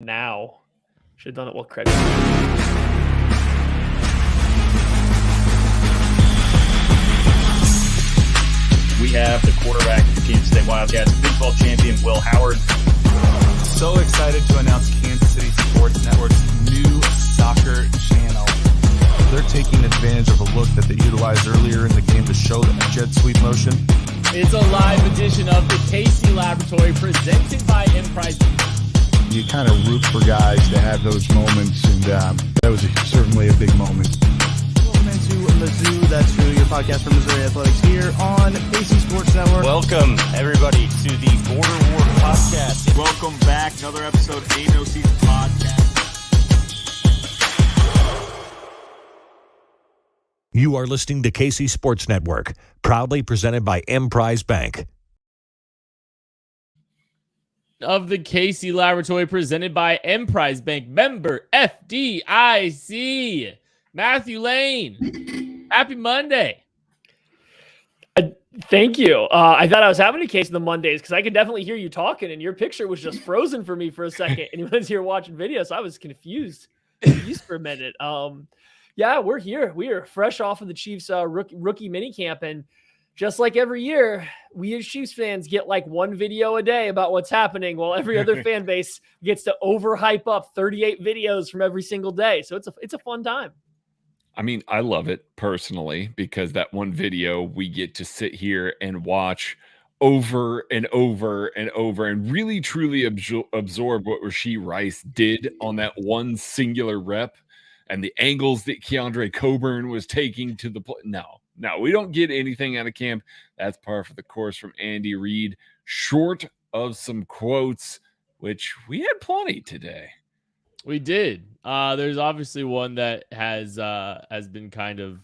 now. Should have done it while Craig. We have the quarterback of the Kansas State Wildcats, Big 12 champion Will Howard. So excited to announce Kansas City Sports Network's new soccer channel. They're taking advantage of a look that they utilized earlier in the game to show the jet sweep motion. It's a live edition of the KC Laboratory presented by Emprise. You kind of root for guys to have those moments, and that was certainly a big moment. Welcome into Mizzou, that's who your podcast for Missouri Athletics here on KC Sports Network. Welcome, everybody, to the Border War Podcast. Welcome back. Another episode of Ain't No Season Podcast. You are listening to KC Sports Network, proudly presented by Emprise Bank. Of the KC Laboratory presented by Emprise Bank, member FDIC. Matthew Lane, happy Monday. Thank you. I thought I was having a case of the Mondays because I could definitely hear you talking and your picture was just frozen for me for a second. And you was here watching videos, so I was confused for a minute. Yeah, we're here. We are fresh off of the Chiefs rookie minicamp, and just like every year, we as Chiefs fans get like one video a day about what's happening, while every other fan base gets to overhype up 38 videos from every single day. So it's a fun time. I mean, I love it personally because that one video we get to sit here and watch over and over and over and really truly absorb what Rashee Rice did on that one singular rep and the angles that Keandre Coburn was taking to the play. No, we don't get anything out of camp. That's par for the course from Andy Reid, short of some quotes, which we had plenty today. We did. There's obviously one that has been kind of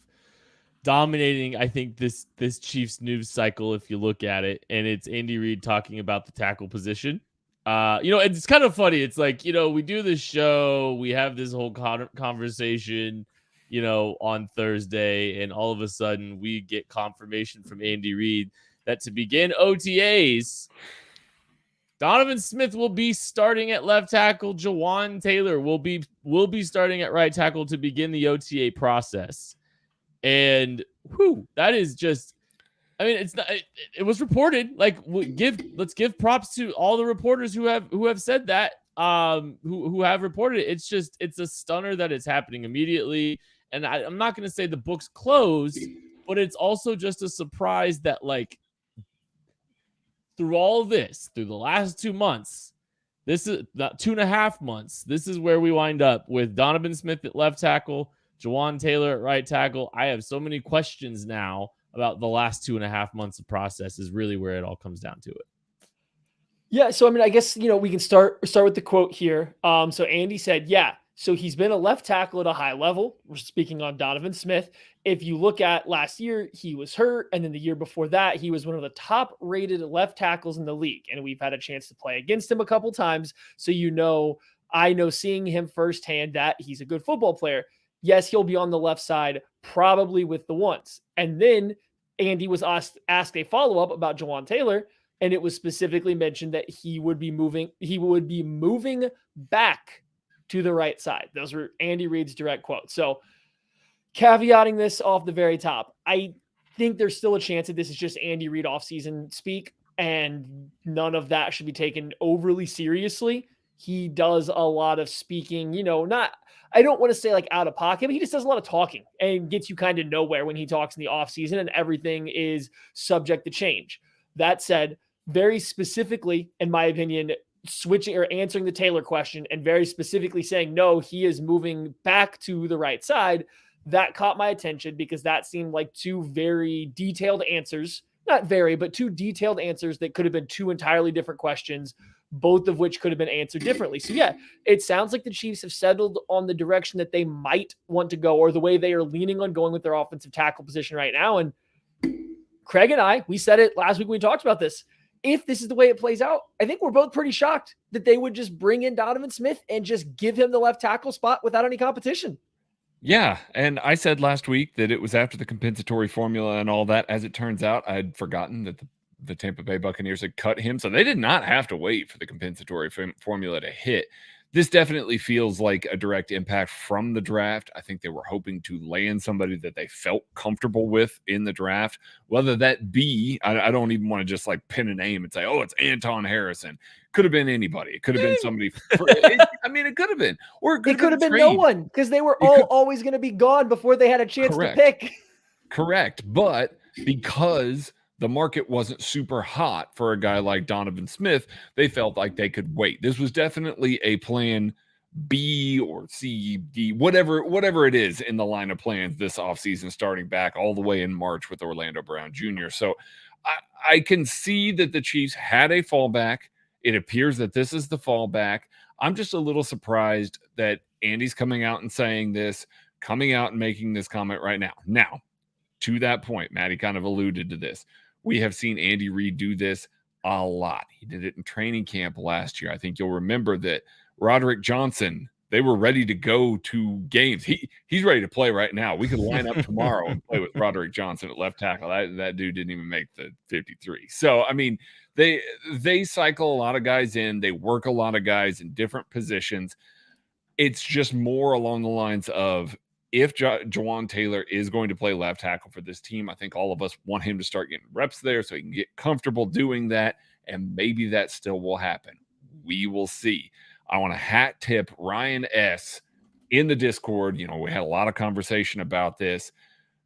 dominating, I think, this Chiefs news cycle, if you look at it, and it's Andy Reid talking about the tackle position. It's kind of funny. It's like, we do this show, we have this whole conversation, on Thursday, and all of a sudden we get confirmation from Andy Reid that to begin OTAs, Donavan Smith will be starting at left tackle. Jawan Taylor will be starting at right tackle to begin the OTA process. And that is just, I mean, it's not. It was reported. Like, let's give props to all the reporters who have said that. Who have reported it. It's a stunner that it's happening immediately. And I'm not going to say the book's closed, but it's also just a surprise that, like, through all of this, through the last 2 months, this is not 2.5 months. This is where we wind up with Donavan Smith at left tackle, Jawan Taylor at right tackle. I have so many questions now about the last 2.5 months of process is really where it all comes down to it. Yeah. So, I mean, I guess, we can start with the quote here. So Andy said, so he's been a left tackle at a high level. We're speaking on Donavan Smith. If you look at last year, he was hurt. And then the year before that, he was one of the top rated left tackles in the league. And we've had a chance to play against him a couple times. So, I know seeing him firsthand that he's a good football player. Yes, he'll be on the left side, probably with the ones. And then Andy was asked a follow-up about Jawan Taylor, and it was specifically mentioned that he would be moving back to the right side. Those were Andy Reid's direct quotes. So caveating this off the very top, I think there's still a chance that this is just Andy Reid offseason speak, and none of that should be taken overly seriously. He does a lot of speaking, I don't want to say like out of pocket, but he just does a lot of talking and gets you kind of nowhere when he talks in the offseason, and everything is subject to change. That said, very specifically, in my opinion, switching or answering the Taylor question and very specifically saying, no, he is moving back to the right side. That caught my attention because that seemed like two very detailed answers, not very, but two detailed answers that could have been two entirely different questions, both of which could have been answered differently. So yeah, it sounds like the Chiefs have settled on the direction that they might want to go, or the way they are leaning on going with their offensive tackle position right now. And Craig and we said it last week when we talked about this. If this is the way it plays out, I think we're both pretty shocked that they would just bring in Donavan Smith and just give him the left tackle spot without any competition. Yeah, and I said last week that it was after the compensatory formula and all that. As it turns out, I had forgotten that the Tampa Bay Buccaneers had cut him, so they did not have to wait for the compensatory formula to hit. this definitely feels like a direct impact from the draft. I think they were hoping to land somebody that they felt comfortable with in the draft, whether that be, I don't even want to just like pin a name and say, oh, it's Anton Harrison. Could have been anybody. It could have been somebody. It could have been. Or it could have been no one because they were always going to be gone before they had a chance to pick. Correct. But because the market wasn't super hot for a guy like Donavan Smith, they felt like they could wait. This was definitely a plan B or C, D, whatever it is in the line of plans this offseason, starting back all the way in March with Orlando Brown Jr. So I can see that the Chiefs had a fallback. It appears that this is the fallback. I'm just a little surprised that Andy's coming out and saying this, coming out and making this comment right now. Now, to that point, Maddie kind of alluded to this. We have seen Andy Reid do this a lot. He did it in training camp last year. I think you'll remember that Roderick Johnson, they were ready to go to games. He's ready to play right now. We could line up tomorrow and play with Roderick Johnson at left tackle. That dude didn't even make the 53. So, I mean, they cycle a lot of guys in. They work a lot of guys in different positions. It's just more along the lines of, if Jawaan Taylor is going to play left tackle for this team, I think all of us want him to start getting reps there so he can get comfortable doing that, and maybe that still will happen. We will see. I want to hat tip Ryan S. in the Discord. You know, we had a lot of conversation about this,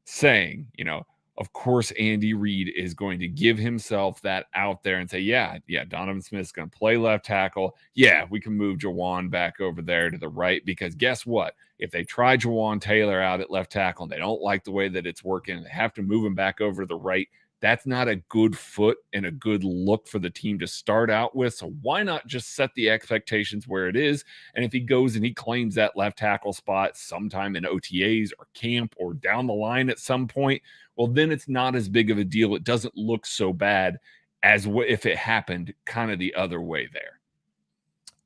saying, you know, of course, Andy Reid is going to give himself that out there and say, yeah, Donovan Smith's going to play left tackle. Yeah, we can move Jawaan back over there to the right, because guess what? If they try Jawaan Taylor out at left tackle and they don't like the way that it's working, they have to move him back over to the right. That's not a good foot and a good look for the team to start out with. So why not just set the expectations where it is? And if he goes and he claims that left tackle spot sometime in OTAs or camp or down the line at some point, well, then it's not as big of a deal. It doesn't look so bad as if it happened kind of the other way there.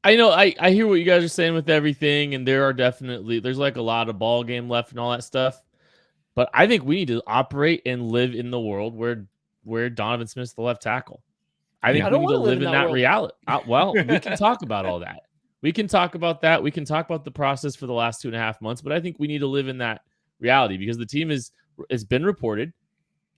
I know I hear what you guys are saying with everything, and there's like a lot of ball game left and all that stuff. But I think we need to operate and live in the world where Donovan Smith's the left tackle. I think we need to live in that reality. Well, we can talk about all that. We can talk about that. We can talk about the process for the last 2.5 months, but I think we need to live in that reality, because the team has been reported.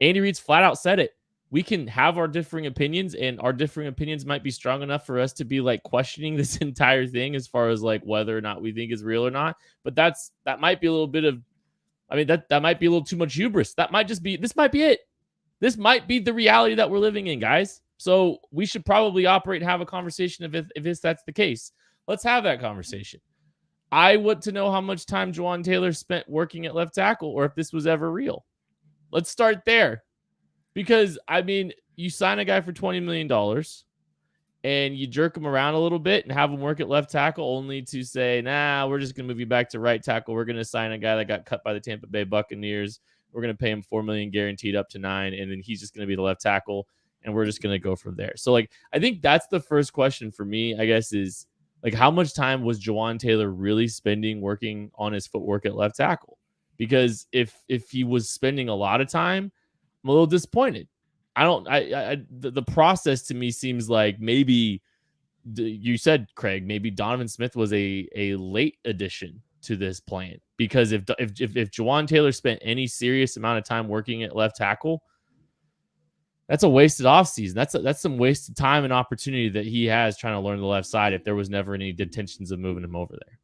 Andy Reid's flat out said it. We can have our differing opinions, and our differing opinions might be strong enough for us to be like questioning this entire thing as far as like whether or not we think is real or not. But that might be a little bit of, I mean, that might be a little too much hubris. That might just be, this might be it. This might be the reality that we're living in, guys. So we should probably operate and have a conversation if that's the case. Let's have that conversation. I want to know how much time Jawaan Taylor spent working at left tackle, or if this was ever real. Let's start there. Because, I mean, you sign a guy for $20 million and you jerk him around a little bit and have him work at left tackle, only to say, nah, we're just going to move you back to right tackle. We're going to sign a guy that got cut by the Tampa Bay Buccaneers. We're going to pay him $4 million guaranteed up to $9 million, and then he's just going to be the left tackle, and we're just going to go from there. So, like, I think that's the first question for me, I guess, is, like, how much time was Jawaan Taylor really spending working on his footwork at left tackle? Because if he was spending a lot of time, I'm a little disappointed. The process to me seems like maybe you said, Craig, maybe Donovan Smith was a late addition to this plan, because if Jawaan Taylor spent any serious amount of time working at left tackle, that's a wasted offseason. That's some wasted time and opportunity that he has trying to learn the left side, if there was never any intentions of moving him over there.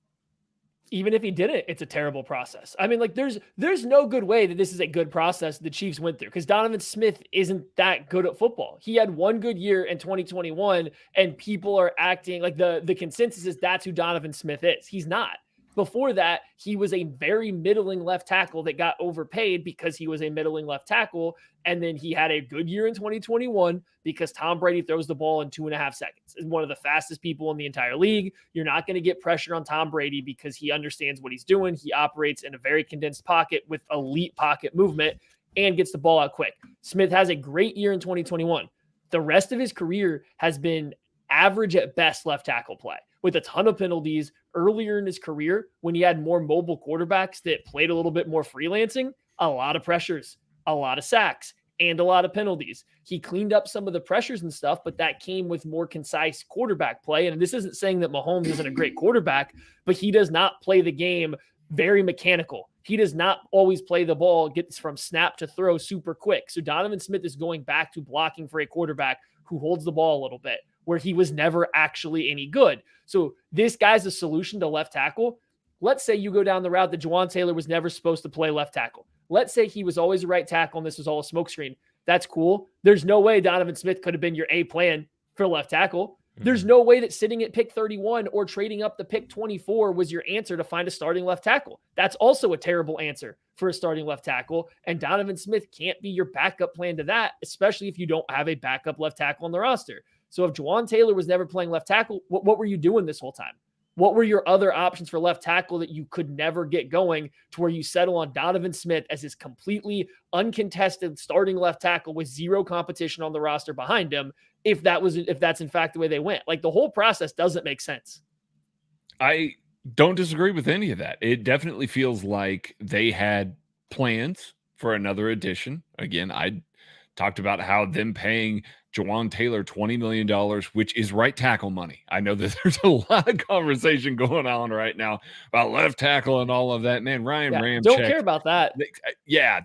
Even if he did it, it's a terrible process. I mean, like, there's no good way that this is a good process the Chiefs went through, because Donovan Smith isn't that good at football. He had one good year in 2021, and people are acting like the consensus is that's who Donovan Smith is. He's not. Before that, he was a very middling left tackle that got overpaid because he was a middling left tackle. And then he had a good year in 2021 because Tom Brady throws the ball in 2.5 seconds. Is one of the fastest people in the entire league. You're not going to get pressure on Tom Brady because he understands what he's doing. He operates in a very condensed pocket with elite pocket movement and gets the ball out quick. Smith has a great year in 2021. The rest of his career has been average at best left tackle play, with a ton of penalties earlier in his career when he had more mobile quarterbacks that played a little bit more freelancing, a lot of pressures, a lot of sacks. and a lot of penalties. He cleaned up some of the pressures and stuff, but that came with more concise quarterback play. And this isn't saying that Mahomes isn't a great quarterback, but he does not play the game very mechanical. He does not always play the ball, gets from snap to throw super quick. So Donovan Smith is going back to blocking for a quarterback who holds the ball a little bit, where he was never actually any good. So this guy's a solution to left tackle. Let's say you go down the route that Juwan Taylor was never supposed to play left tackle. Let's say he was always a right tackle and this was all a smokescreen. That's cool. There's no way Donovan Smith could have been your A plan for left tackle. There's no way that sitting at pick 31 or trading up to pick 24 was your answer to find a starting left tackle. That's also a terrible answer for a starting left tackle. And Donovan Smith can't be your backup plan to that, especially if you don't have a backup left tackle on the roster. So if Juwan Taylor was never playing left tackle, what were you doing this whole time? What were your other options for left tackle that you could never get going to where you settle on Donovan Smith as his completely uncontested starting left tackle with zero competition on the roster behind him? If that's in fact the way they went, like the whole process doesn't make sense. I don't disagree with any of that. It definitely feels like they had plans for another edition. Again, I talked about how them paying Juwan Taylor $20 million, which is right tackle money. I know that there's a lot of conversation going on right now about left tackle and all of that. Man, Ryan Ramczyk don't care about that. Yeah,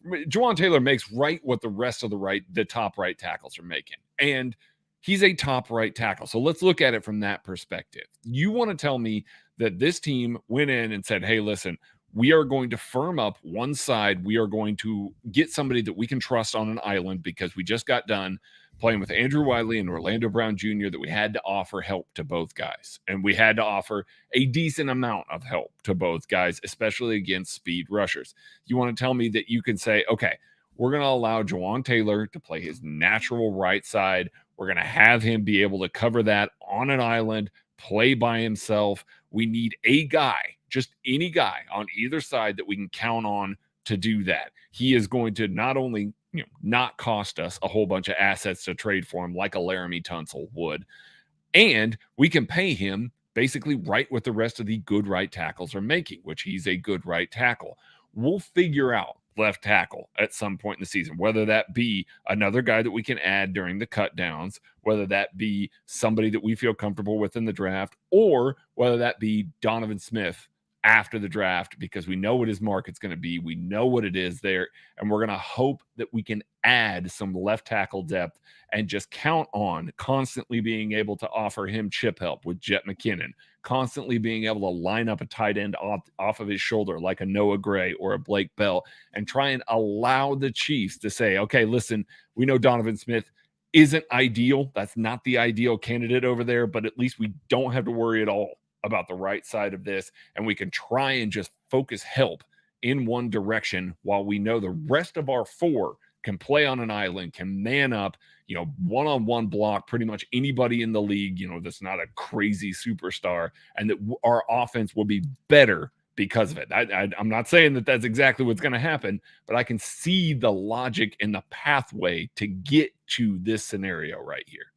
Juwan Taylor makes right what the rest of the top right tackles are making. And he's a top right tackle. So let's look at it from that perspective. You want to tell me that this team went in and said, hey, listen, we are going to firm up one side. We are going to get somebody that we can trust on an island because we just got done playing with Andrew Wiley and Orlando Brown Jr. that we had to offer help to both guys. And we had to offer a decent amount of help to both guys, especially against speed rushers. You want to tell me that you can say, okay, we're going to allow Juwan Taylor to play his natural right side. We're going to have him be able to cover that on an island, play by himself. We need a guy, just any guy on either side that we can count on to do that. He is going to not only not cost us a whole bunch of assets to trade for him like a Laramie Tunsil would, and we can pay him basically right what the rest of the good right tackles are making, which he's a good right tackle. We'll figure out left tackle at some point in the season, whether that be another guy that we can add during the cut downs, whether that be somebody that we feel comfortable with in the draft, or whether that be Donovan Smith after the draft, because we know what his market's going to be. We know what it is there, and we're going to hope that we can add some left tackle depth and just count on constantly being able to offer him chip help with Jet McKinnon, constantly being able to line up a tight end off of his shoulder like a Noah Gray or a Blake Bell, and try and allow the Chiefs to say, okay, listen, we know Donovan Smith isn't ideal. That's not the ideal candidate over there, but at least we don't have to worry at all about the right side of this, and we can try and just focus help in one direction while we know the rest of our four can play on an island, can man up, one-on-one block pretty much anybody in the league, that's not a crazy superstar, and that our offense will be better because of it. I'm not saying that that's exactly what's going to happen, but I can see the logic and the pathway to get to this scenario right here.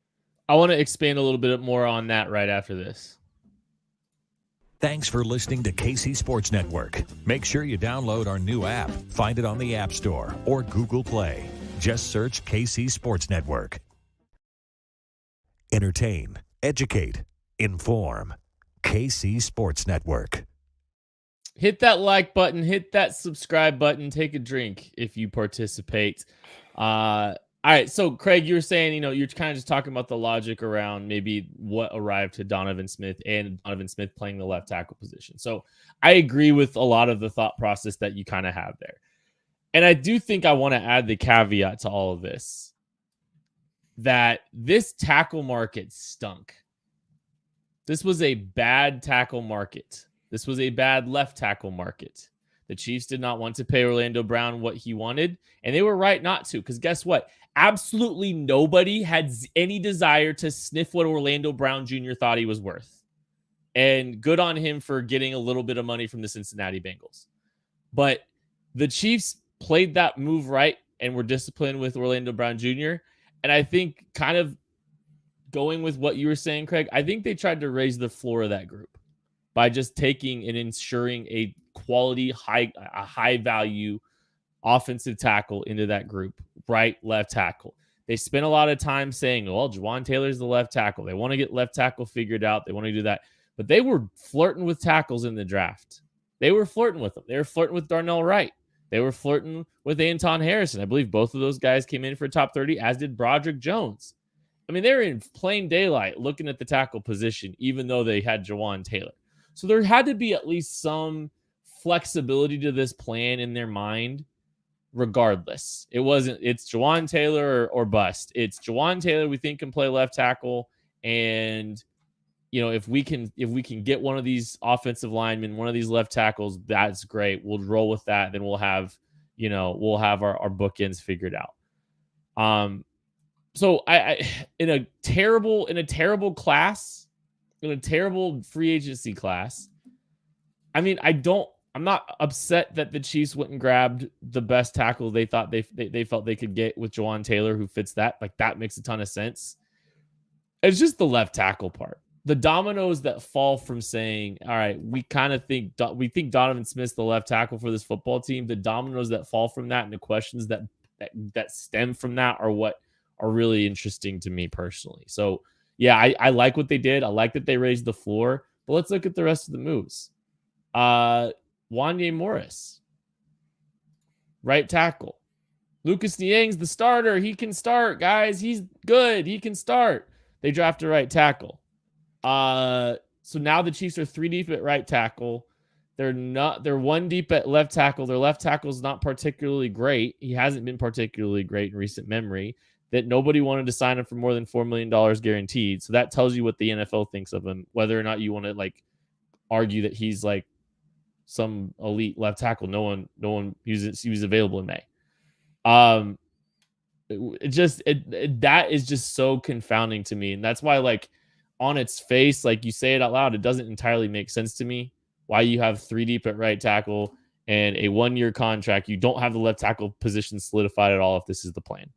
I want to expand a little bit more on that right after this. Thanks for listening to KC Sports Network. Make sure you download our new app. Find it on the App Store or Google Play. Just search KC Sports Network. Entertain, educate, inform. KC Sports Network. Hit that like button, hit that subscribe button, take a drink if you participate. All right, so Craig, you were saying, you're kind of just talking about the logic around maybe what arrived to Donovan Smith and Donovan Smith playing the left tackle position. So I agree with a lot of the thought process that you kind of have there. And I do think I want to add the caveat to all of this, that this tackle market stunk. This was a bad tackle market. This was a bad left tackle market. The Chiefs did not want to pay Orlando Brown what he wanted, and they were right not to, because guess what? Absolutely nobody had any desire to sniff what Orlando Brown Jr. thought he was worth. And good on him for getting a little bit of money from the Cincinnati Bengals. But the Chiefs played that move right and were disciplined with Orlando Brown Jr. And I think kind of going with what you were saying, Craig, I think they tried to raise the floor of that group by just taking and ensuring a quality, high value offensive tackle into that group bright left tackle. They spent a lot of time saying, well, Juwan Taylor's the left tackle. They want to get left tackle figured out. They want to do that. But they were flirting with tackles in the draft. They were flirting with them. They were flirting with Darnell Wright. They were flirting with Anton Harrison. I believe both of those guys came in for top 30, as did Broderick Jones. I mean, they were in plain daylight looking at the tackle position, even though they had Juwan Taylor. So there had to be at least some flexibility to this plan in their mind. Regardless, it's Juwan Taylor or bust. It's Juwan Taylor we think can play left tackle, and if we can get one of these offensive linemen, one of these left tackles, that's great. We'll roll with that. Then we'll have our bookends figured out. So I in a terrible class, in a terrible free agency class. I mean, I'm not upset that the Chiefs went and grabbed the best tackle they thought they felt they could get with Juwan Taylor, who fits that. Like, that makes a ton of sense. It's just the left tackle part. The dominoes that fall from saying, all right, we think Donovan Smith's the left tackle for this football team. The dominoes that fall from that and the questions that stem from that are what are really interesting to me personally. So, yeah, I like what they did. I like that they raised the floor. But let's look at the rest of the moves. Wanya Morris, right tackle. Lucas Niang's the starter. He can start, guys. He's good. He can start. They draft a right tackle. So now the Chiefs are 3 deep at right tackle. They're 1 deep at left tackle. Their left tackle is not particularly great. He hasn't been particularly great in recent memory. That nobody wanted to sign him for more than $4 million guaranteed. So that tells you what the NFL thinks of him, whether or not you want to argue that he's some elite left tackle. No one he was available in May. That is just so confounding to me. And that's why, on its face, you say it out loud, it doesn't entirely make sense to me why you have 3 deep at right tackle and a 1-year contract. You don't have the left tackle position solidified at all if this is the plan.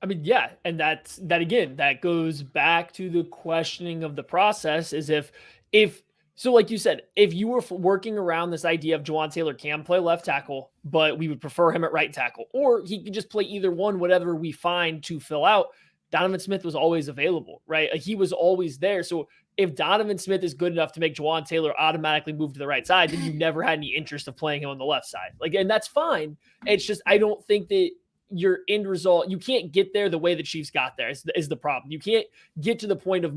I mean, yeah. And that goes back to the questioning of the process is so like you said, if you were working around this idea of Juwan Taylor can play left tackle, but we would prefer him at right tackle, or he could just play either one, whatever we find to fill out. Donovan Smith was always available, right? He was always there. So if Donovan Smith is good enough to make Juwan Taylor automatically move to the right side, then you never had any interest of playing him on the left side. And that's fine. It's just, I don't think that your end result, you can't get there the way the Chiefs got there is the problem. You can't get to the point of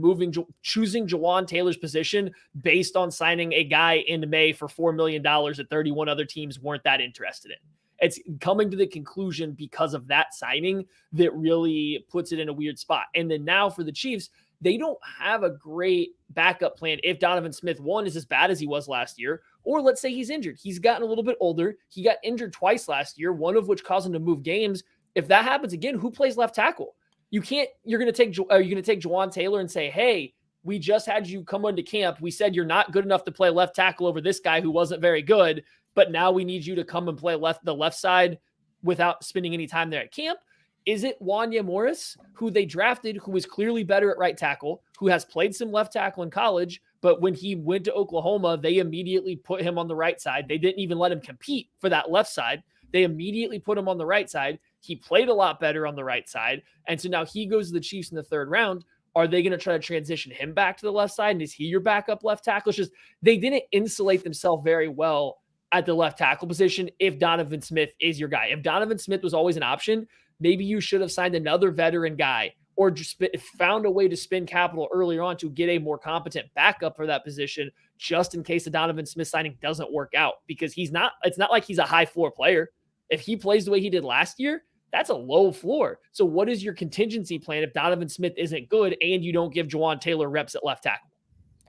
choosing Juwan Taylor's position based on signing a guy in May for $4 million that 31 other teams weren't that interested in. It's coming to the conclusion because of that signing that really puts it in a weird spot. And then now for the Chiefs, they don't have a great backup plan if Donovan Smith, one, is as bad as he was last year, or let's say he's injured. He's gotten a little bit older. He got injured twice last year, one of which caused him to move games. If that happens again, who plays left tackle? You're going to take Juwan Taylor and say, hey, we just had you come into camp. We said you're not good enough to play left tackle over this guy who wasn't very good, but now we need you to come and play the left side without spending any time there at camp. Is it Wanya Morris, who they drafted, who is clearly better at right tackle, who has played some left tackle in college, but when he went to Oklahoma, they immediately put him on the right side. They didn't even let him compete for that left side. They immediately put him on the right side. He played a lot better on the right side. And so now he goes to the Chiefs in the 3rd round. Are they going to try to transition him back to the left side? And is he your backup left tackle? It's just, they didn't insulate themselves very well at the left tackle position if Donovan Smith is your guy. If Donovan Smith was always an option, maybe you should have signed another veteran guy or just found a way to spend capital earlier on to get a more competent backup for that position, just in case the Donovan Smith signing doesn't work out, because it's not like he's a high floor player. If he plays the way he did last year, that's a low floor. So what is your contingency plan if Donovan Smith isn't good and you don't give Juwan Taylor reps at left tackle?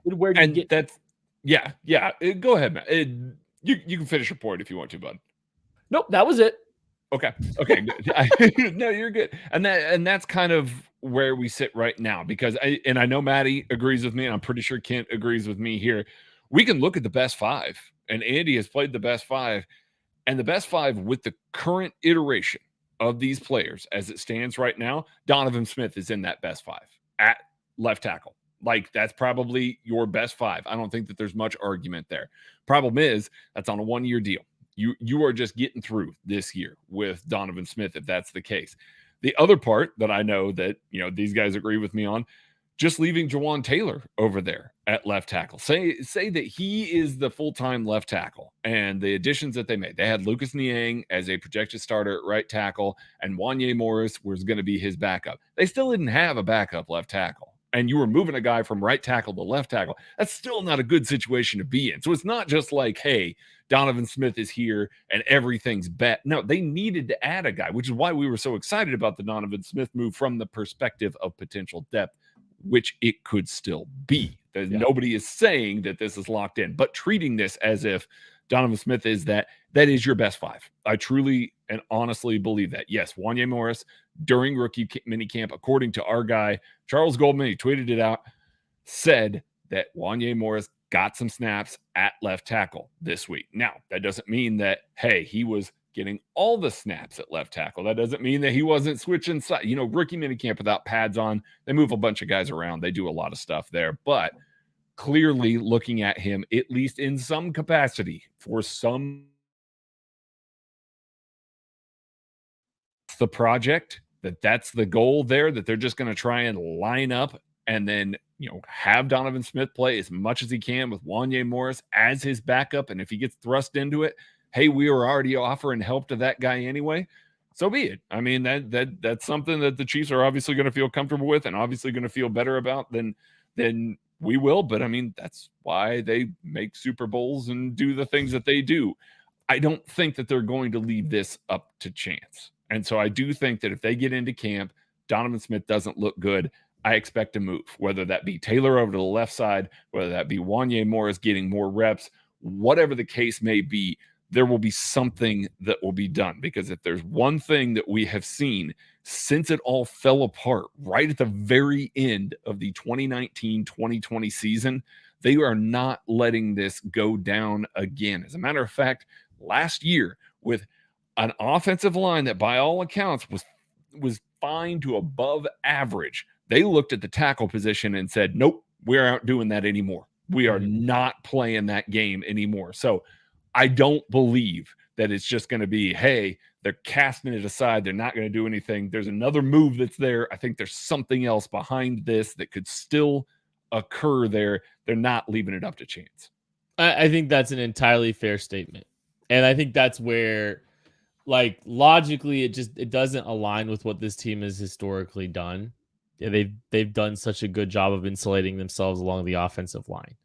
Where do you get that? Yeah. Go ahead, man. You can finish your point if you want to, bud. Nope, that was it. Okay. No, you're good. And that's kind of where we sit right now, because I know Maddie agrees with me, and I'm pretty sure Kent agrees with me here. We can look at the best 5, and Andy has played the best 5, and the best 5 with the current iteration of these players as it stands right now, Donovan Smith is in that best 5 at left tackle. That's probably your best 5. I don't think that there's much argument there. Problem is, that's on a 1-year deal. You are just getting through this year with Donovan Smith, if that's the case. The other part that I know that, these guys agree with me on, just leaving Jawan Taylor over there at left tackle. Say that he is the full-time left tackle, and the additions that they made. They had Lucas Niang as a projected starter at right tackle, and Wanye Morris was going to be his backup. They still didn't have a backup left tackle, and you were moving a guy from right tackle to left tackle. That's still not a good situation to be in. So it's not just like, hey, Donovan Smith is here and everything's bet. No, they needed to add a guy, which is why we were so excited about the Donovan Smith move from the perspective of potential depth, which it could still be. Nobody is saying that this is locked in, but treating this as if Donovan Smith is that is your best five. I truly and honestly believe that. Yes, Wanye Morris during rookie minicamp, according to our guy, Charles Goldman, he tweeted it out, said that Wanye Morris got some snaps at left tackle this week. Now, that doesn't mean that, hey, he was getting all the snaps at left tackle. That doesn't mean that he wasn't switching side. Rookie minicamp without pads on, they move a bunch of guys around. They do a lot of stuff there. But clearly looking at him, at least in some capacity, for some the project, that's the goal there, that they're just going to try and line up and then, have Donovan Smith play as much as he can with Wanye Morris as his backup. And if he gets thrust into it, hey, we were already offering help to that guy anyway, so be it. I mean, that's something that the Chiefs are obviously going to feel comfortable with and obviously going to feel better about than we will. But I mean, that's why they make Super Bowls and do the things that they do. I don't think that they're going to leave this up to chance. And so I do think that if they get into camp, Donovan Smith doesn't look good, I expect a move, whether that be Taylor over to the left side, whether that be Wanye Morris getting more reps, whatever the case may be, there will be something that will be done. Because if there's one thing that we have seen since it all fell apart right at the very end of the 2019-2020 season, they are not letting this go down again. As a matter of fact, last year with an offensive line that by all accounts was fine to above average, they looked at the tackle position and said, nope, we're not doing that anymore. We are not playing that game anymore. So I don't believe that it's just going to be, hey, they're casting it aside. They're not going to do anything. There's another move that's there. I think there's something else behind this that could still occur there. They're not leaving it up to chance. I think that's an entirely fair statement. And I think that's where, logically, it doesn't align with what this team has historically done. They've done such a good job of insulating themselves along the offensive line.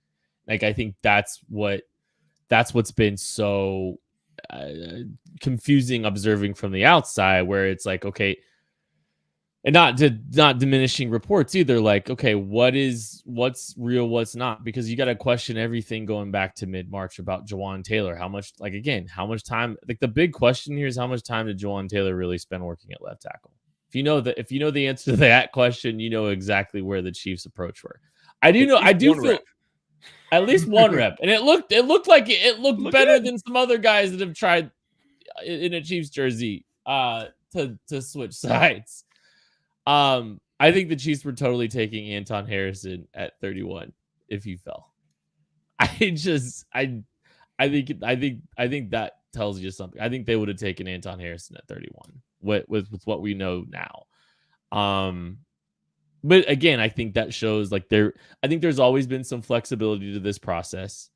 I think that's what's been so confusing observing from the outside, where it's like, okay, and not diminishing reports either. Like, okay, what's real, what's not? Because you got to question everything going back to mid-March about Jawan Taylor. How much time? The big question here is how much time did Jawan Taylor really spend working at left tackle? If you know the answer to that question, you know exactly where the Chiefs' approach were. I do feel at least one rep, and it looked better than some other guys that have tried in a Chiefs jersey to switch sides. I think the Chiefs were totally taking Anton Harrison at 31 if he fell. I think that tells you something. I think they would have taken Anton Harrison at 31 with what we know now. But again, I think that shows I think there's always been some flexibility to this process.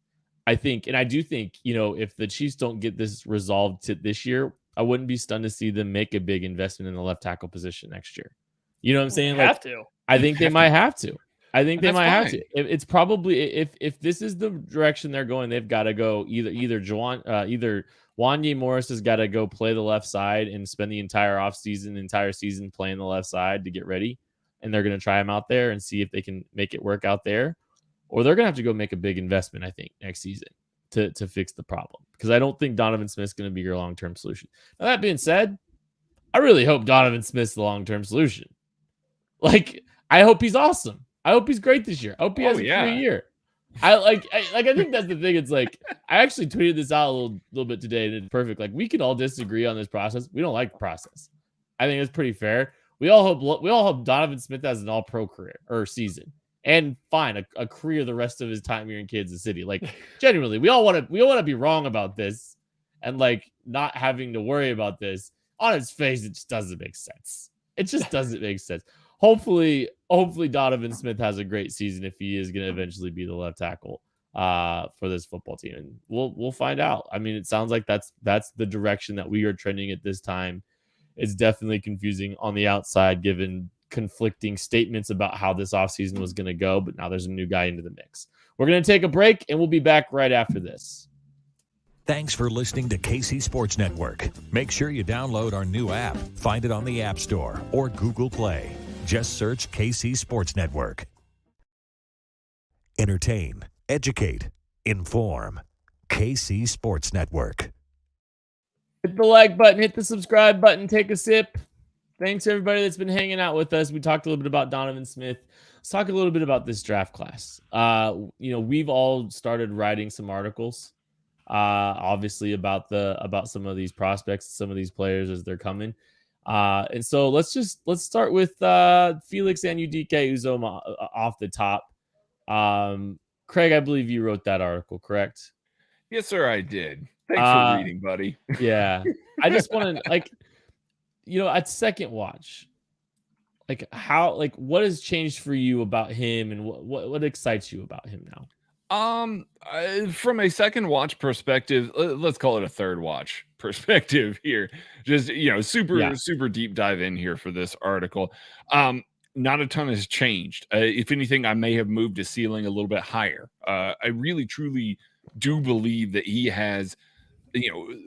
I do think, if the Chiefs don't get this resolved to this year, I wouldn't be stunned to see them make a big investment in the left tackle position next year. You know what I'm saying? I think they might have to. I think they might have to. It's probably if this is the direction they're going, they've got to go either Wanye Morris has got to go play the left side and spend the entire season playing the left side to get ready. And they're going to try him out there and see if they can make it work out there. Or they're going to have to go make a big investment, I think, next season to fix the problem. Because I don't think Donovan Smith's going to be your long-term solution. Now, that being said, I really hope Donovan Smith's the long-term solution. I hope he's awesome. I hope he's great this year. I hope he has a great year. I think that's the thing. It's I actually tweeted this out a little bit today, and it's perfect. We can all disagree on this process. We don't like the process. I think it's pretty fair. We all hope Donovan Smith has an all-pro career or season, and fine, a career the rest of his time here in Kansas City. Genuinely, we all want to be wrong about this, and like not having to worry about this, on its face, it just doesn't make sense. It just doesn't make sense. Hopefully Donavan Smith has a great season if he is going to eventually be the left tackle for this football team, and we'll find out. I mean, it sounds like that's the direction that we are trending at this time. It's definitely confusing on the outside, given conflicting statements about how this offseason was going to go, but now there's a new guy into the mix. We're going to take a break, and we'll be back right after this. Thanks for listening to KC Sports Network. Make sure you download our new app. Find it on the App Store or Google Play. Just search KC Sports Network. Entertain, educate, inform. KC Sports Network. Hit the like button, hit the subscribe button, take a sip. Thanks everybody that's been hanging out with us. We talked a little bit about Donavan Smith. Let's talk a little bit about this draft class. We've all started writing some articles, obviously about some of these prospects, some of these players as they're coming. And so let's start with Felix Anudike-Uzomah off the top. Craig, I believe you wrote that article, correct? Yes, sir, I did. Thanks for reading, buddy. Yeah. I just want to at second watch, what has changed for you about him, and what excites you about him now? From a second watch perspective, let's call it a third watch perspective here. Just, super deep dive in here for this article. Not a ton has changed. If anything, I may have moved his ceiling a little bit higher. I really, truly do believe that he has,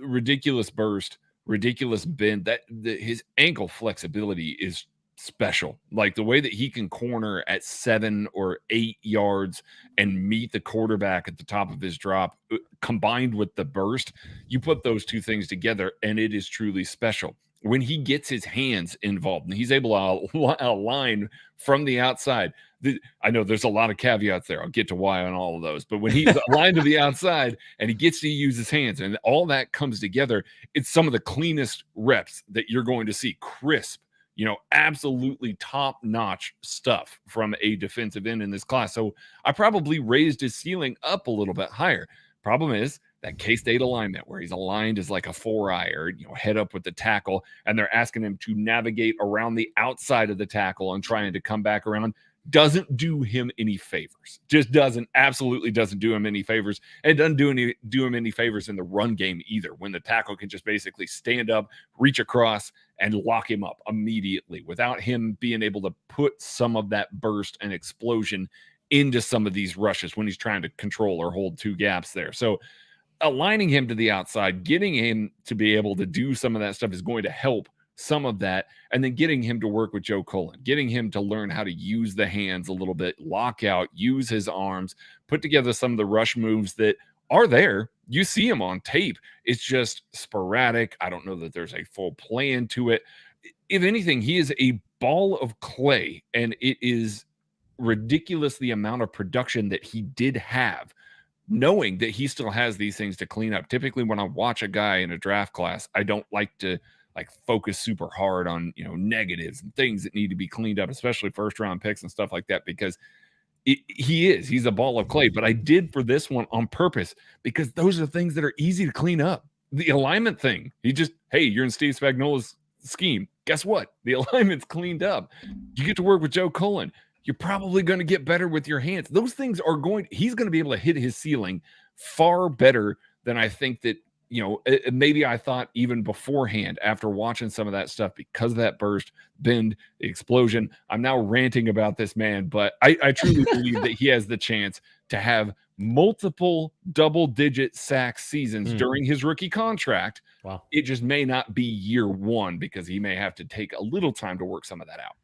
ridiculous burst, ridiculous bend. That his ankle flexibility is special. Like the way that he can corner at 7 or 8 yards and meet the quarterback at the top of his drop, combined with the burst, you put those two things together and it is truly special. When he gets his hands involved and he's able to align from the outside, I know there's a lot of caveats there. I'll get to why on all of those, but when he's aligned to the outside and he gets to use his hands and all that comes together, it's some of the cleanest reps that you're going to see. Crisp, absolutely top-notch stuff from a defensive end in this class. So I probably raised his ceiling up a little bit higher. Problem is that K-State alignment where he's aligned as like a 4-eye or, head up with the tackle, and they're asking him to navigate around the outside of the tackle and trying to come back around, doesn't do him any favors. Absolutely doesn't do him any favors. And it doesn't do him any favors in the run game either, when the tackle can just basically stand up, reach across, and lock him up immediately without him being able to put some of that burst and explosion into some of these rushes when he's trying to control or hold two gaps there. So aligning him to the outside, getting him to be able to do some of that stuff is going to help some of that. And then getting him to work with Joe Cullen, getting him to learn how to use the hands a little bit, lock out, use his arms, put together some of the rush moves that are there. You see him on tape. It's just sporadic. I don't know that there's a full plan to it. If anything, he is a ball of clay, and it is ridiculous the amount of production that he did have, knowing that he still has these things to clean up. Typically, when I watch a guy in a draft class, I don't like to focus super hard on, negatives and things that need to be cleaned up, especially first round picks and stuff like that, because he's a ball of clay. But I did for this one on purpose, because those are things that are easy to clean up. The alignment thing, hey, you're in Steve Spagnuolo's scheme. Guess what? The alignment's cleaned up. You get to work with Joe Cullen. You're probably going to get better with your hands. Those things he's going to be able to hit his ceiling far better than I think that, maybe I thought even beforehand after watching some of that stuff, because of that burst, bend, the explosion. I'm now ranting about this man, but I truly believe that he has the chance to have multiple double-digit sack seasons during his rookie contract. Wow. It just may not be year one, because he may have to take a little time to work some of that out.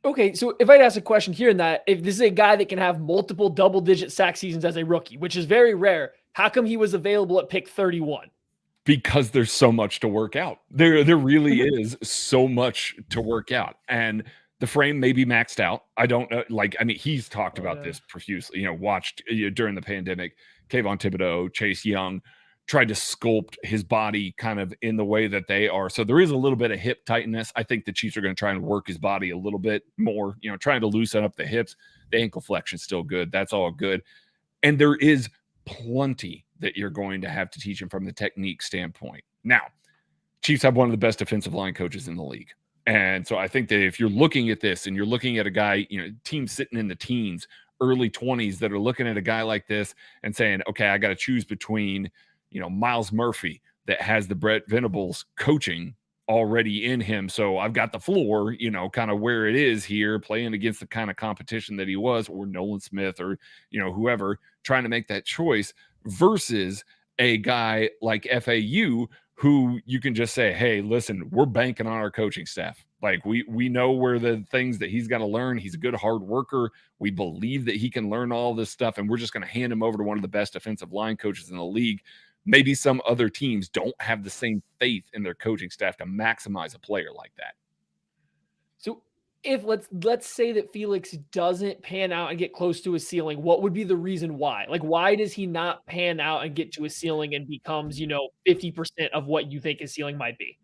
Okay, so if I'd ask a question here in that, if this is a guy that can have multiple double-digit sack seasons as a rookie, which is very rare, how come he was available at pick 31? Because there's so much to work out. There really is so much to work out. And the frame may be maxed out. I don't know. He's talked about this profusely, watched during the pandemic, Kayvon Thibodeau, Chase Young, tried to sculpt his body kind of in the way that they are. So there is a little bit of hip tightness. I think the Chiefs are going to try and work his body a little bit more, trying to loosen up the hips. The ankle flexion is still good. That's all good. And there is plenty that you're going to have to teach him from the technique standpoint. Now, Chiefs have one of the best defensive line coaches in the league. And so I think that if you're looking at this and you're looking at a guy, team sitting in the teens, early 20s that are looking at a guy like this and saying, okay, I got to choose between, Miles Murphy that has the Brett Venables coaching already in him. So I've got the floor, kind of where it is here, playing against the kind of competition that he was, or Nolan Smith or, whoever, trying to make that choice versus a guy like FAU who you can just say, hey, listen, we're banking on our coaching staff. Like we know where the things that he's got to learn. He's a good hard worker. We believe that he can learn all this stuff, and we're just going to hand him over to one of the best defensive line coaches in the league. Maybe some other teams don't have the same faith in their coaching staff to maximize a player like that. So if let's say that Felix doesn't pan out and get close to his ceiling, what would be the reason why? Like, why does he not pan out and get to his ceiling and becomes, 50% of what you think his ceiling might be?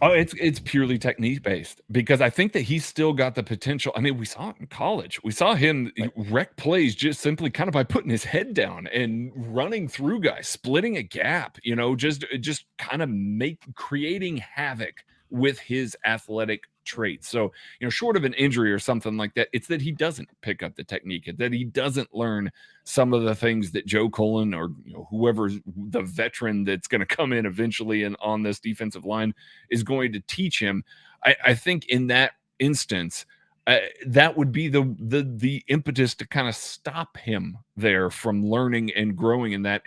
Oh, it's purely technique based, because I think that he's still got the potential. I mean, we saw it in college. We saw him wreck plays just simply kind of by putting his head down and running through guys, splitting a gap, just kind of creating havoc with his athletic traits. So, short of an injury or something like that, it's that he doesn't pick up the technique, that he doesn't learn some of the things that Joe Cullen or whoever the veteran that's going to come in eventually and on this defensive line is going to teach him. I think in that instance, that would be the impetus to kind of stop him there from learning and growing in that.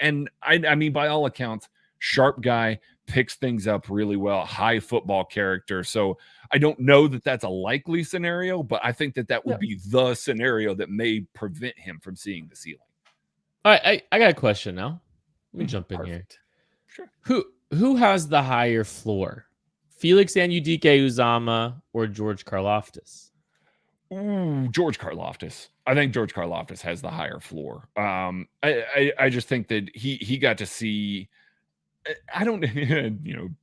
I mean, by all accounts, sharp guy, picks things up really well, high football character. So I don't know that that's a likely scenario, but I think that would be the scenario that may prevent him from seeing the ceiling. All right, I got a question now. Let me jump in here. Sure. Who has the higher floor? Felix Anudike-Uzomah or George Karlaftis? Ooh, George Karlaftis. I think George Karlaftis has the higher floor. I just think that he got to see. I don't,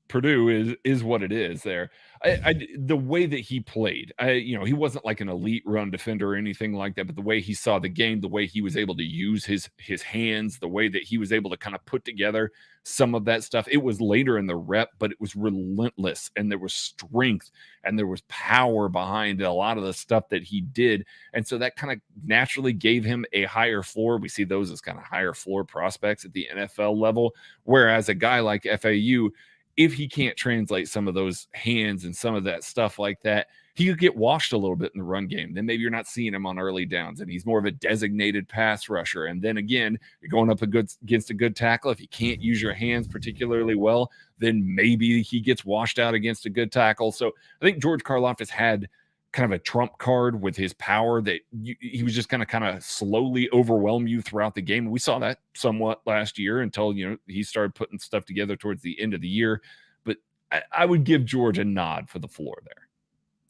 Purdue is what it is there. The way that he played, he wasn't like an elite run defender or anything like that, but the way he saw the game, the way he was able to use his hands, the way that he was able to kind of put together some of that stuff. It was later in the rep, but it was relentless, and there was strength and there was power behind a lot of the stuff that he did. And so that kind of naturally gave him a higher floor. We see those as kind of higher floor prospects at the NFL level. Whereas a guy like FAU, if he can't translate some of those hands and some of that stuff like that, he could get washed a little bit in the run game. Then maybe you're not seeing him on early downs, and he's more of a designated pass rusher. And then again, you're going up against a good tackle. If you can't use your hands particularly well, then maybe he gets washed out against a good tackle. So I think George Karlaftis had kind of a trump card with his power that he was just going to kind of slowly overwhelm you throughout the game. We saw that somewhat last year until, he started putting stuff together towards the end of the year. But I would give George a nod for the floor there.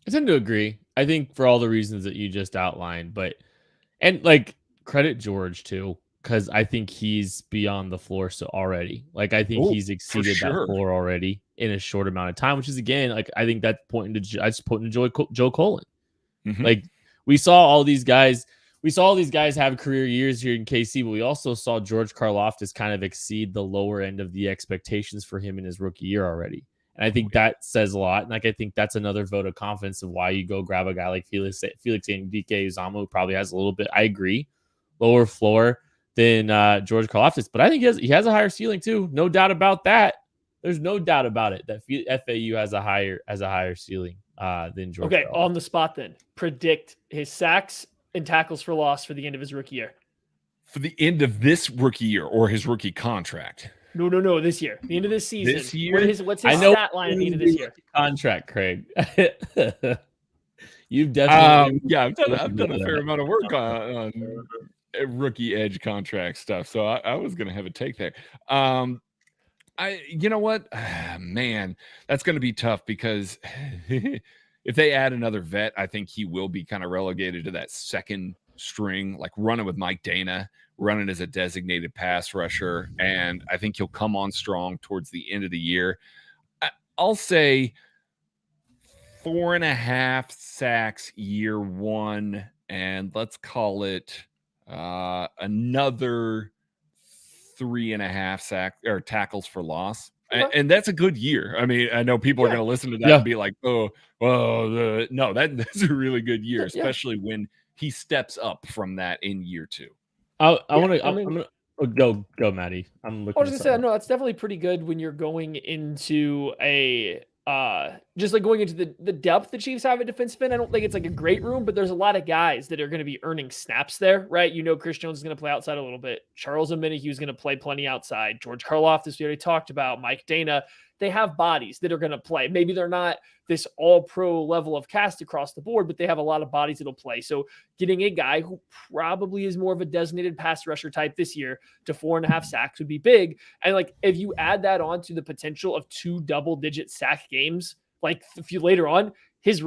I tend to agree. I think for all the reasons that you just outlined, credit George too, because I think he's beyond the floor already. Like, I think he's exceeded that floor already in a short amount of time, which is, again, I think that's pointing to Joe Cullen. Mm-hmm. Like, we saw all these guys have career years here in KC, but we also saw George Karlaftis kind of exceed the lower end of the expectations for him in his rookie year already. And I think that says a lot. And I think that's another vote of confidence of why you go grab a guy like Felix Anudike-Uzomah, who probably has a little bit, I agree, lower floor than George Karlaftis. But I think he has a higher ceiling too. No doubt about that. There's no doubt about it that FAU has a higher ceiling than George. Okay, Karlaftis. On the spot then. Predict his sacks and tackles for loss for the end of his rookie year. For the end of this rookie year or his rookie contract? No, this year. The end of this season. This year? What's his stat line at the end of this year? Contract, Craig. You've definitely I've done a fair amount of work on rookie edge contract stuff. So I was going to have a take there. You know what, man, that's going to be tough because if they add another vet, I think he will be kind of relegated to that second string, like running with Mike Dana, running as a designated pass rusher. And I think he'll come on strong towards the end of the year. I'll say 4.5 sacks year one, and let's call it another 3.5 sack or tackles for loss. Okay. And that's a good year. I mean, I know people are going to listen to that and be like, "Oh, well, no, that's a really good year, especially when he steps up from that in year 2." I'm gonna go, Maddie. I'm looking. I was gonna say, no, that's definitely pretty good when you're going into a just like going into the depth the Chiefs have at defensive end. I don't think it's like a great room, but there's a lot of guys that are going to be earning snaps there, right? You know, Chris Jones is going to play outside a little bit. Charles Omenihu is going to play plenty outside. George Karlaftis, we already talked about. Mike Dana. They have bodies that are going to play. Maybe they're not this all-pro level of cast across the board, but they have a lot of bodies that'll play. So getting a guy who probably is more of a designated pass rusher type this year to 4.5 sacks would be big. And like, if you add that on to the potential of 2 double-digit sack games, like if you later on, his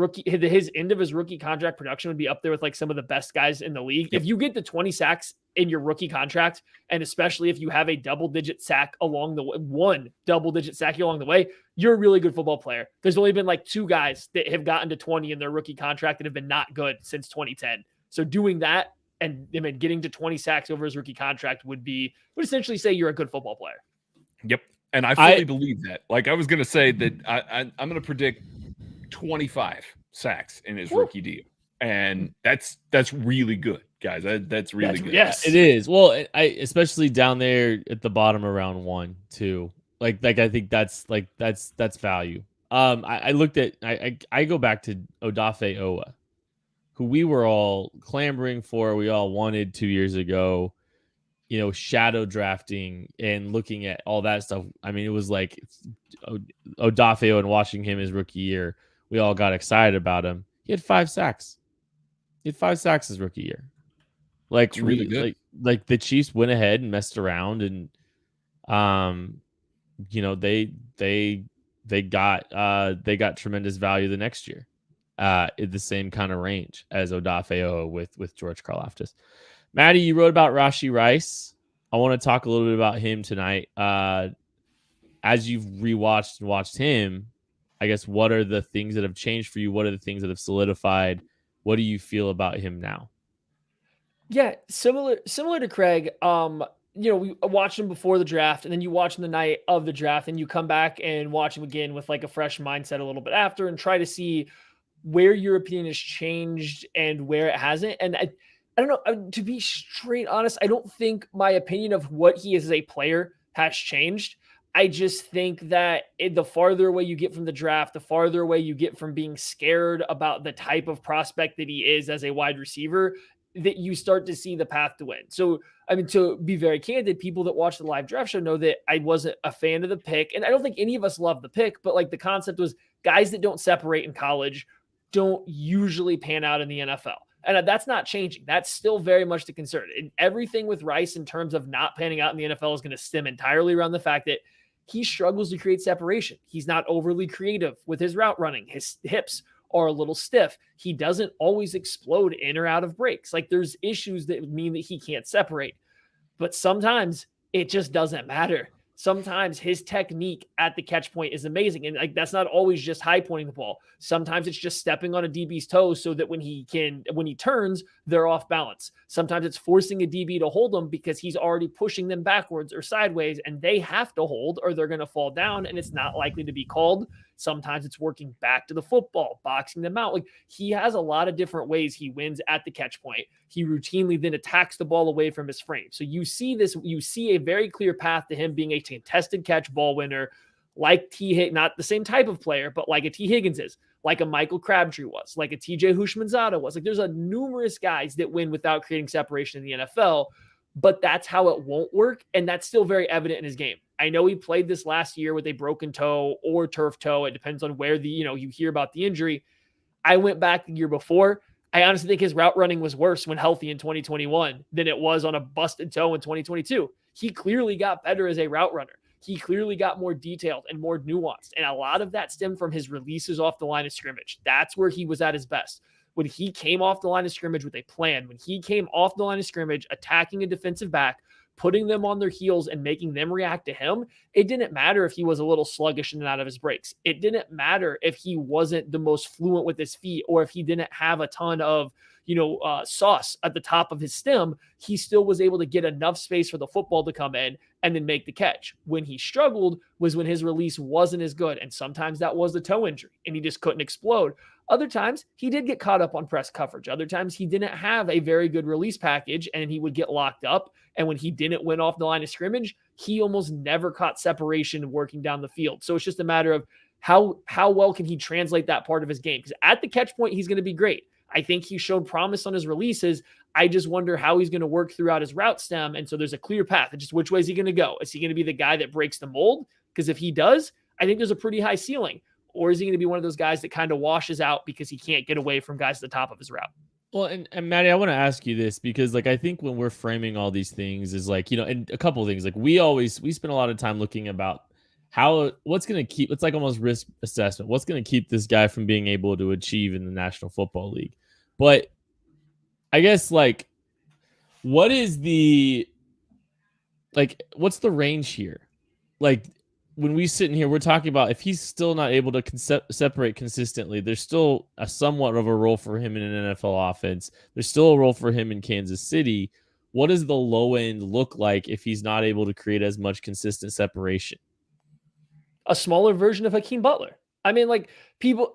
end of his rookie contract production would be up there with like some of the best guys in the league. If you get the 20 sacks in your rookie contract, and especially if you have a double-digit sack along the way, one double-digit sack along the way, you're a really good football player. There's only been like 2 guys that have gotten to 20 in their rookie contract that have been not good since 2010. So doing that and getting to 20 sacks over his rookie contract would essentially say you're a good football player. Yep. And I fully believe that. Like I was going to say that I'm going to predict 25 sacks in his rookie deal. And that's really good, guys. That's really good. Yes, it is. Well, especially down there at the bottom around 1, 2. Like I think that's value. I looked at I go back to Odafe Owa, who we were all clamoring for, we all wanted 2 years ago, you know, shadow drafting and looking at all that stuff. I mean, it was like Odafe Owa and watching him his rookie year, we all got excited about him. He had 5 sacks. He had 5 sacks his rookie year. Like it's really good. Like the Chiefs went ahead and messed around, and you know, they got tremendous value the next year, in the same kind of range as Odafe Owa with George Karlaftis. Maddie, you wrote about Rashee Rice. I want to talk a little bit about him tonight. As you've rewatched and watched him, I guess, what are the things that have changed for you? What are the things that have solidified? What do you feel about him now? Yeah, similar to Craig. You know, we watched him before the draft, and then you watch him the night of the draft, and you come back and watch him again with like a fresh mindset a little bit after, and try to see where your opinion has changed and where it hasn't. And I don't know, to be straight honest, I don't think my opinion of what he is as a player has changed. I just think that the farther away you get from the draft, the farther away you get from being scared about the type of prospect that he is as a wide receiver, that you start to see the path to win. So, I mean, to be very candid, people that watch the live draft show know that I wasn't a fan of the pick. And I don't think any of us love the pick, but like the concept was guys that don't separate in college don't usually pan out in the NFL. And that's not changing. That's still very much the concern. And everything with Rice in terms of not panning out in the NFL is going to stem entirely around the fact that he struggles to create separation. He's not overly creative with his route running. His hips are a little stiff. He doesn't always explode in or out of breaks. Like there's issues that mean that he can't separate. But sometimes it just doesn't matter. Sometimes his technique at the catch point is amazing. And like that's not always just high pointing the ball. Sometimes it's just stepping on a DB's toes so that when he turns, they're off balance. Sometimes it's forcing a DB to hold them because he's already pushing them backwards or sideways and they have to hold or they're going to fall down and it's not likely to be called. Sometimes it's working back to the football, boxing them out. Like he has a lot of different ways he wins at the catch point. He routinely then attacks the ball away from his frame. So you see a very clear path to him being a contested catch ball winner, like not the same type of player, but like a T. Higgins is, like a Michael Crabtree was, like a TJ Houshmandzadeh was. Like there's numerous guys that win without creating separation in the NFL, but that's how it won't work. And that's still very evident in his game. I know he played this last year with a broken toe or turf toe. It depends on where you hear about the injury. I went back the year before. I honestly think his route running was worse when healthy in 2021 than it was on a busted toe in 2022. He clearly got better as a route runner. He clearly got more detailed and more nuanced. And a lot of that stemmed from his releases off the line of scrimmage. That's where he was at his best. When he came off the line of scrimmage with a plan, when he came off the line of scrimmage, attacking a defensive back, putting them on their heels and making them react to him, it didn't matter if he was a little sluggish in and out of his breaks. It didn't matter if he wasn't the most fluent with his feet or if he didn't have a ton of, sauce at the top of his stem, he still was able to get enough space for the football to come in and then make the catch. When he struggled was when his release wasn't as good. And sometimes that was the toe injury and he just couldn't explode. Other times he did get caught up on press coverage. Other times he didn't have a very good release package and he would get locked up. And when he didn't win off the line of scrimmage, he almost never caught separation working down the field. So it's just a matter of how well can he translate that part of his game? Because at the catch point, he's going to be great. I think he showed promise on his releases. I just wonder how he's going to work throughout his route stem. And so there's a clear path. It's just which way is he going to go? Is he going to be the guy that breaks the mold? Because if he does, I think there's a pretty high ceiling. Or is he going to be one of those guys that kind of washes out because he can't get away from guys at the top of his route? Well, and Maddie, I want to ask you this because, like, I think when we're framing all these things is like, and a couple of things, like we spend a lot of time looking about what's going to keep, it's like almost risk assessment. What's going to keep this guy from being able to achieve in the National Football League? But I guess, like, what's the range here? Like, when we sit in here, we're talking about if he's still not able to separate consistently, there's still a somewhat of a role for him in an NFL offense. There's still a role for him in Kansas City. What does the low end look like if he's not able to create as much consistent separation? A smaller version of Hakeem Butler. I mean, like, people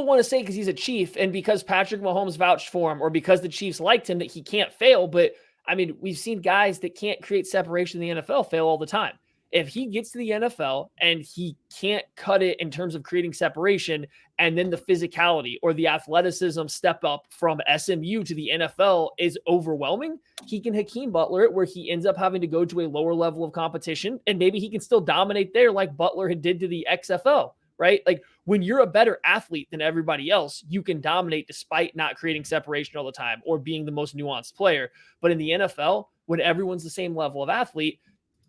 want to say because he's a Chief and because Patrick Mahomes vouched for him or because the Chiefs liked him that he can't fail. But, I mean, we've seen guys that can't create separation in the NFL fail all the time. If he gets to the NFL and he can't cut it in terms of creating separation, and then the physicality or the athleticism step up from SMU to the NFL is overwhelming, he can Hakeem Butler it where he ends up having to go to a lower level of competition, and maybe he can still dominate there like Butler had did to the XFL, right? Like, when you're a better athlete than everybody else, you can dominate despite not creating separation all the time or being the most nuanced player. But in the NFL, when everyone's the same level of athlete,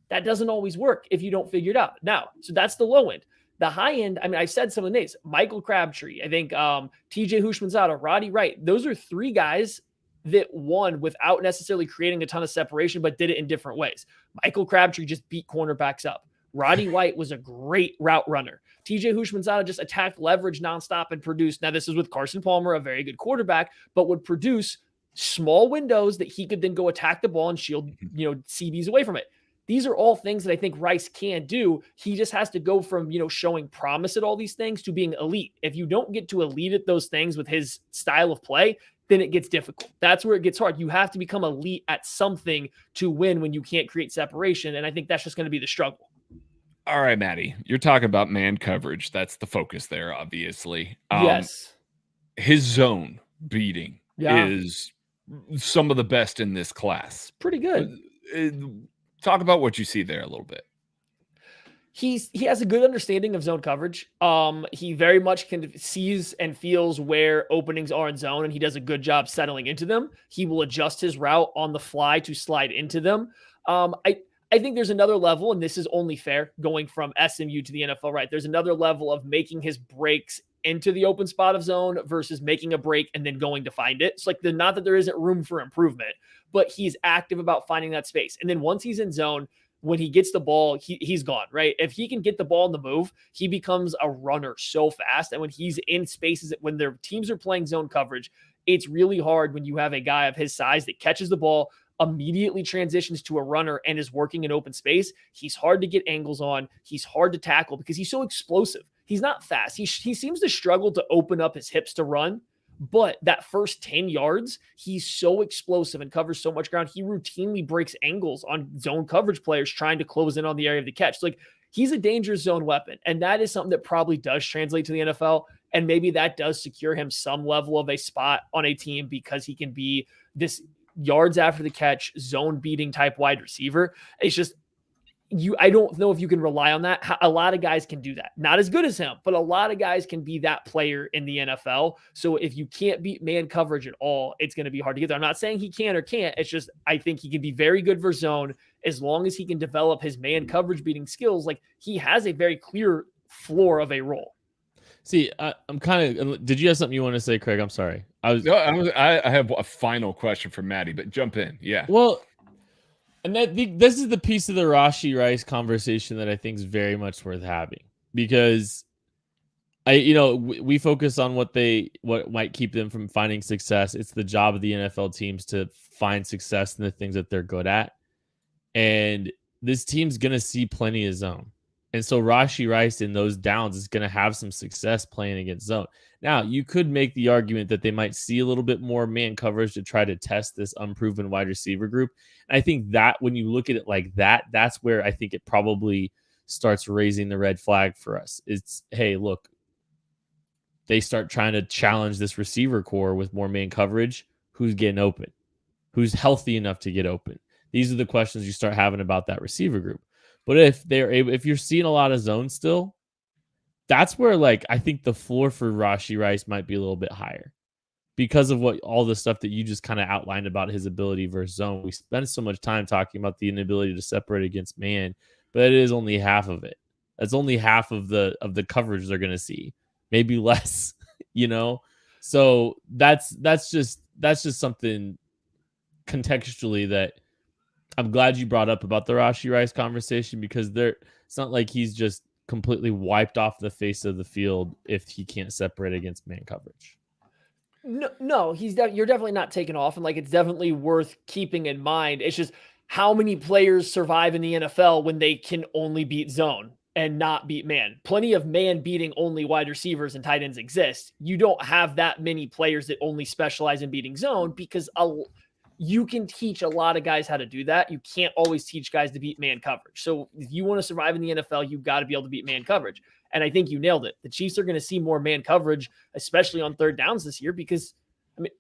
that doesn't always work if you don't figure it out. Now, so that's the low end. The high end, I mean, I said some of the names. Michael Crabtree, I think TJ Houshmandzadeh, Roddy Wright. Those are three guys that won without necessarily creating a ton of separation, but did it in different ways. Michael Crabtree just beat cornerbacks up. Roddy White was a great route runner. TJ Houshmandzadeh just attacked leverage nonstop and produced. Now, this is with Carson Palmer, a very good quarterback, but would produce small windows that he could then go attack the ball and shield, CBs away from it. These are all things that I think Rice can do. He just has to go from, showing promise at all these things to being elite. If you don't get to elite at those things with his style of play, then it gets difficult. That's where it gets hard. You have to become elite at something to win when you can't create separation. And I think that's just going to be the struggle. All right, Maddie, you're talking about man coverage. That's the focus there, obviously. Yes. His zone beating is some of the best in this class. Pretty good. Talk about what you see there a little bit. He has a good understanding of zone coverage. He very much sees and feels where openings are in zone, and he does a good job settling into them. He will adjust his route on the fly to slide into them. I think there's another level, and this is only fair, going from SMU to the NFL, right? There's another level of making his breaks into the open spot of zone versus making a break and then going to find it. It's like not that there isn't room for improvement, but he's active about finding that space. And then once he's in zone, when he gets the ball, he's gone, right? If he can get the ball on the move, he becomes a runner so fast. And when he's in spaces, when their teams are playing zone coverage, it's really hard when you have a guy of his size that catches the ball, immediately transitions to a runner and is working in open space. He's hard to get angles on. He's hard to tackle because he's so explosive. He's not fast. He seems to struggle to open up his hips to run, but that first 10 yards, he's so explosive and covers so much ground. He routinely breaks angles on zone coverage players trying to close in on the area of the catch. Like, he's a dangerous zone weapon. And that is something that probably does translate to the NFL. And maybe that does secure him some level of a spot on a team because he can be this yards after the catch, zone beating type wide receiver. It's just, I don't know if you can rely on that. A lot of guys can do that. Not as good as him, but a lot of guys can be that player in the NFL. So if you can't beat man coverage at all, it's going to be hard to get there. I'm not saying he can or can't. It's just, I think he can be very good for zone as long as he can develop his man coverage beating skills. Like, he has a very clear floor of a role. See, I'm kind of. Did you have something you want to say, Craig? I'm sorry. I have a final question for Maddie, but jump in. Yeah. Well, and this is the piece of the Rashee Rice conversation that I think is very much worth having, because We focus on what might keep them from finding success. It's the job of the NFL teams to find success in the things that they're good at. And this team's going to see plenty of zone. And so Rashee Rice in those downs is going to have some success playing against zone. Now, you could make the argument that they might see a little bit more man coverage to try to test this unproven wide receiver group. And I think that when you look at it like that, that's where I think it probably starts raising the red flag for us. It's, hey, look, they start trying to challenge this receiver core with more man coverage. Who's getting open? Who's healthy enough to get open? These are the questions you start having about that receiver group. But if you're seeing a lot of zone still, that's where I think the floor for Rashee Rice might be a little bit higher because of all the stuff that you just kind of outlined about his ability versus zone. We spend so much time talking about the inability to separate against man, but it is only half of it. That's only half of the coverage they're going to see, maybe less. So that's just something contextually that I'm glad you brought up about the Rashee Rice conversation, because it's not like he's just completely wiped off the face of the field if he can't separate against man coverage. No, you're definitely not taken off, and it's definitely worth keeping in mind. It's just how many players survive in the NFL when they can only beat zone and not beat man. Plenty of man beating only wide receivers and tight ends exist. You don't have that many players that only specialize in beating zone, because you can teach a lot of guys how to do that. You can't always teach guys to beat man coverage. So if you want to survive in the NFL, you've got to be able to beat man coverage. And I think you nailed it. The Chiefs are going to see more man coverage, especially on third downs this year, because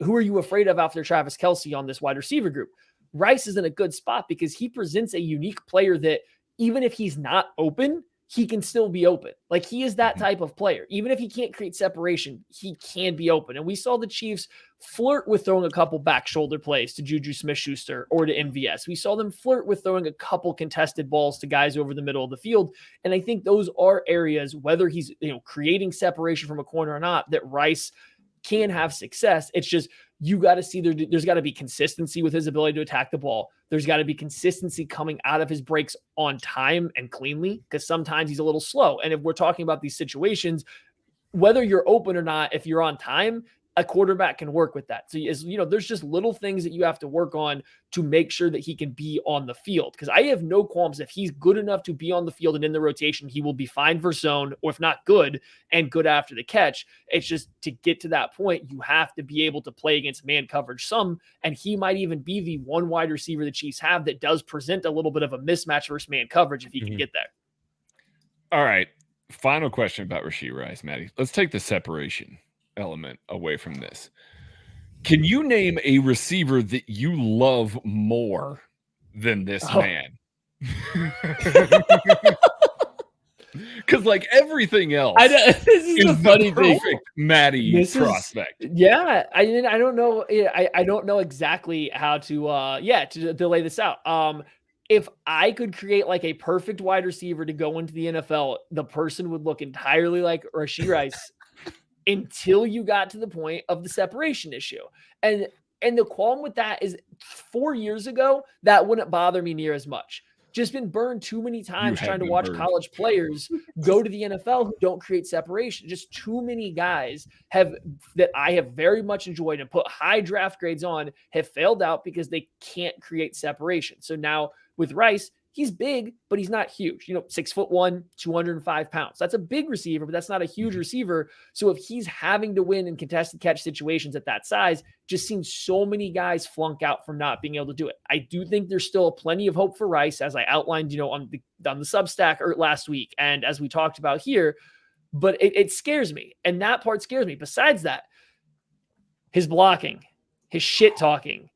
who are you afraid of after Travis Kelce on this wide receiver group? Rice is in a good spot because he presents a unique player that even if he's not open, he can still be open. He is that type of player. Even if he can't create separation, he can be open. And we saw the Chiefs flirt with throwing a couple back shoulder plays to Juju Smith-Schuster or to MVS. We saw them flirt with throwing a couple contested balls to guys over the middle of the field. And I think those are areas, whether he's creating separation from a corner or not, that Rice can have success. It's just, you got to see there's got to be consistency with his ability to attack the ball. There's got to be consistency coming out of his breaks on time and cleanly, because sometimes he's a little slow. And if we're talking about these situations, whether you're open or not, if you're on time, a quarterback can work with that. So, there's just little things that you have to work on to make sure that he can be on the field. Because I have no qualms. If he's good enough to be on the field and in the rotation, he will be fine for zone, or if not good, and good after the catch. It's just, to get to that point, you have to be able to play against man coverage some, and he might even be the one wide receiver the Chiefs have that does present a little bit of a mismatch versus man coverage if he can get there. All right. Final question about Rashee Rice, Maddie. Let's take the separation element away from this. Can you name a receiver that you love more than this man? Because everything else, this is the funny thing. Perfect Maddie prospect. I don't know. I don't know exactly how to lay this out. If I could create a perfect wide receiver to go into the NFL, the person would look entirely like Rashee Rice. Until you got to the point of the separation issue. And the qualm with that is 4 years ago, that wouldn't bother me near as much. Just been burned too many times trying to watch college players go to the NFL who don't create separation. Just too many guys that I have very much enjoyed and put high draft grades on have failed out because they can't create separation. So now with Rice, he's big, but he's not huge. 6'1", 205 pounds. That's a big receiver, but that's not a huge receiver. So if he's having to win in contested catch situations at that size, just seen so many guys flunk out from not being able to do it. I do think there's still plenty of hope for Rice, as I outlined, on the Substack last week, and as we talked about here. But it scares me, and that part scares me. Besides that, his blocking, his shit talking,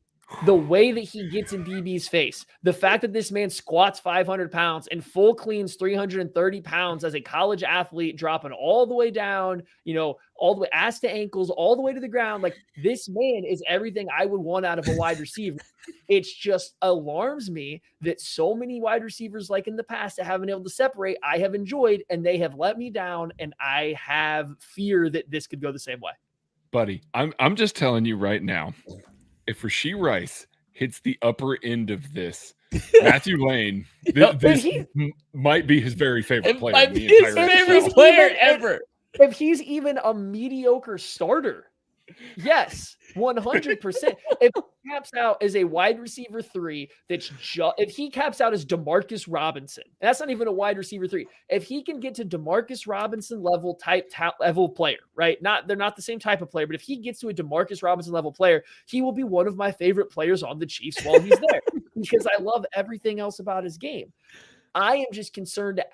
the way that he gets in DB's face, the fact that this man squats 500 pounds and full cleans 330 pounds as a college athlete, dropping all the way down, all the way ass to ankles, all the way to the ground. This man is everything I would want out of a wide receiver. It just alarms me that so many wide receivers, like in the past, that haven't been able to separate, I have enjoyed, and they have let me down. And I have fear that this could go the same way. Buddy, I'm just telling you right now, if Rashee Rice hits the upper end of this, Matthew Lane, this might be his very favorite player. It might be his favorite player ever. if he's even a mediocre starter, yes, 100%. If he caps out as a wide receiver 3, if he caps out as DeMarcus Robinson, that's not even a wide receiver 3. If he can get to DeMarcus Robinson level level player, right? They're not the same type of player, but if he gets to a DeMarcus Robinson level player, he will be one of my favorite players on the Chiefs while he's there because I love everything else about his game. I am just concerned at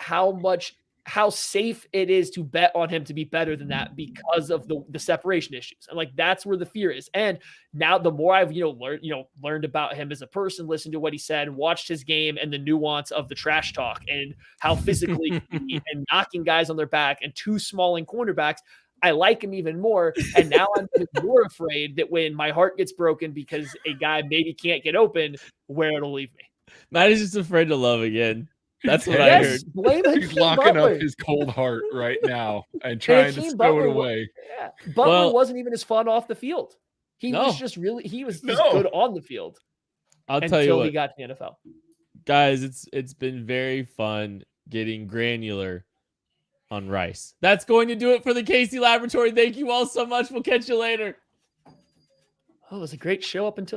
how safe it is to bet on him to be better than that because of the separation issues. And like, that's where the fear is. And now the more I've, learned about him as a person, listened to what he said, watched his game and the nuance of the trash talk and how physically and knocking guys on their back and too small in cornerbacks, I like him even more. And now I'm more afraid that when my heart gets broken because a guy maybe can't get open, where it'll leave me. Matt is just afraid to love again. That's what I heard. Blame He's locking up his cold heart right now and trying to stow it away. Butler wasn't even as fun off the field. He was just good on the field. I'll tell you what, he got to the NFL. Guys, it's been very fun getting granular on Rice. That's going to do it for the Casey Laboratory. Thank you all so much. We'll catch you later. Oh, it was a great show up until